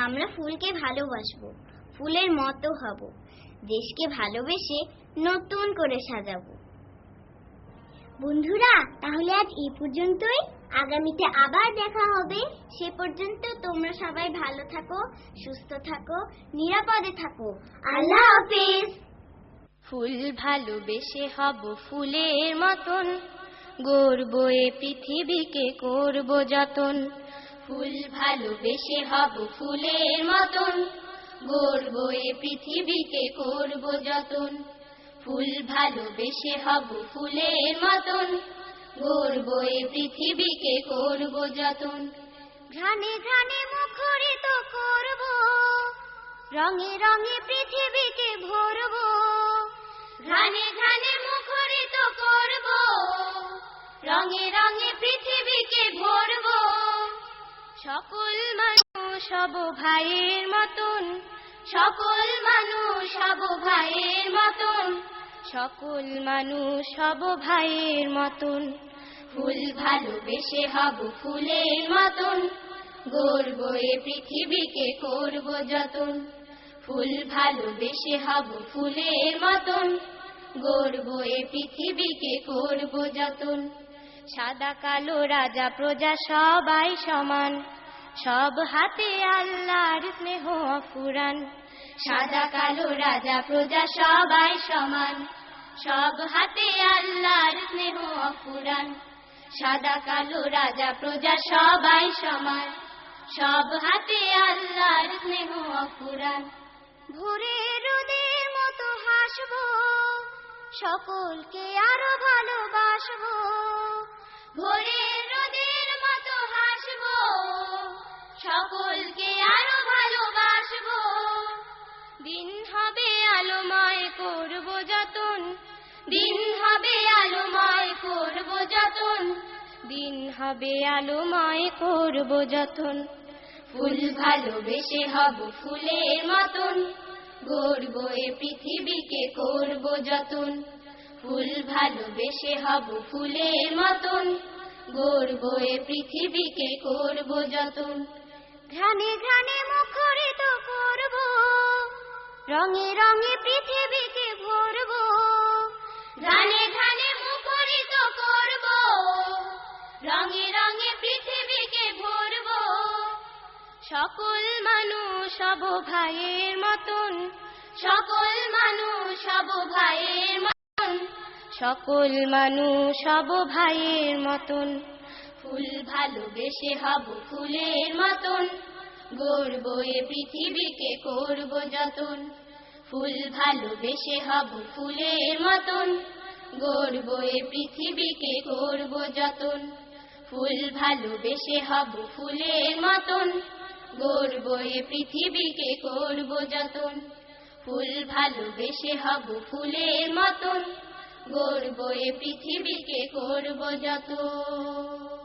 আমরা ফুলকে ভালোবাসবো, ফুলের মতো হব, দেশকে ভালোবেসে নতুন করে সাজাবো। বন্ধুরা, তাহলে আজ এই পর্যন্তই। আগামীতে আবার দেখা হবে। সে পর্যন্ত তোমরা সবাই ভালো থাকো, সুস্থ থাকো, নিরাপদে থাকো। আল্লাহ হাফেজ। ফুল ভালোবেসে হব ফুলের মতন, গড়বো এ পৃথিবীকে করব যতন। ফুল ভালোবেসে হব ফুলের মতন, গড়বো এ পৃথিবীকে করব যতন। ফুল ভালোবেসে হব ফুলের মতন, গড়বো এ পৃথিবীকে করব যতন। ঘ্রাণে ঘ্রাণে মুখরিত করব, রঙে রঙে পৃথিবীকে ভরব। ঘ্রাণে ঘ্রাণে মুখরিত করব, রঙে রঙে পৃথিবীকে ভরব। সকল মানুষ সব ভাইয়ের মতন, সকল মানুষ সব ভাইয়ের মতন, সকল মানুষ সব ভাইয়ের মতন। ফুল ভালোবেসে হব ফুলের মতন, গড়বো এ পৃথিবীকে করব যতন। ফুল ভালোবেসে হব ফুলের মতন, গড়বো এ পৃথিবীকে করব যতন। সাদা কালো রাজা প্রজা সবাই সমান, সব হাতে আল্লাহর স্নেহ অফুরান। সাদা কালো রাজা প্রজা সবাই সমান, সব হাতে আল্লাহর স্নেহ অফুরান। সাদা কালো রাজা প্রজা সবাই সমান, সব হাতে আল্লাহর স্নেহ অফুরান। ভোরের রোদের মতো হাসবো, সকলকে আরো ভালোবাসবো। ভোরের রোদের মতো হাসবো, সকলকে আরো ভালোবাসবো। দিন হবে আলোময় করব যতন, দিন হবে আলোময় করব যতন, দিন হবে আলোময় করব যতন। ফুল ভালোবেসে হব ফুলের মতন, গড়বো এ পৃথিবীকে করব যতন। ফুল ভালোবেসে হব ফুলের মতন, গড়বো এ পৃথিবীকে করব যতন। ঘ্রাণে ঘ্রাণে মুখরিত করব, রঙে রঙে পৃথিবীকে ভরব। ঘ্রাণে ঘ্রাণে মুখরিত করব, রঙে রঙে পৃথিবীকে ভরব। সকল মানুষ সব ভাইয়ের মতন, সকল মানুষ সব ভাইয়ের মতন, সকল মানুষ সব ভাইয়ের মতন। ফুল ভালোবেসে হব ফুলের মতন, গড়বো এ পৃথিবীকে করব যতন। ফুল ভালোবেসে হব ফুলের মতন, গড়বো এ পৃথিবীকে করব যতন। ফুল ভালোবেসে হব ফুলের মতন, গড়বো এ পৃথিবীকে করব যতন। ফুল ভালোবেসে হব ফুলের মতন, গড়বো এ পৃথিবীকে করব যতন।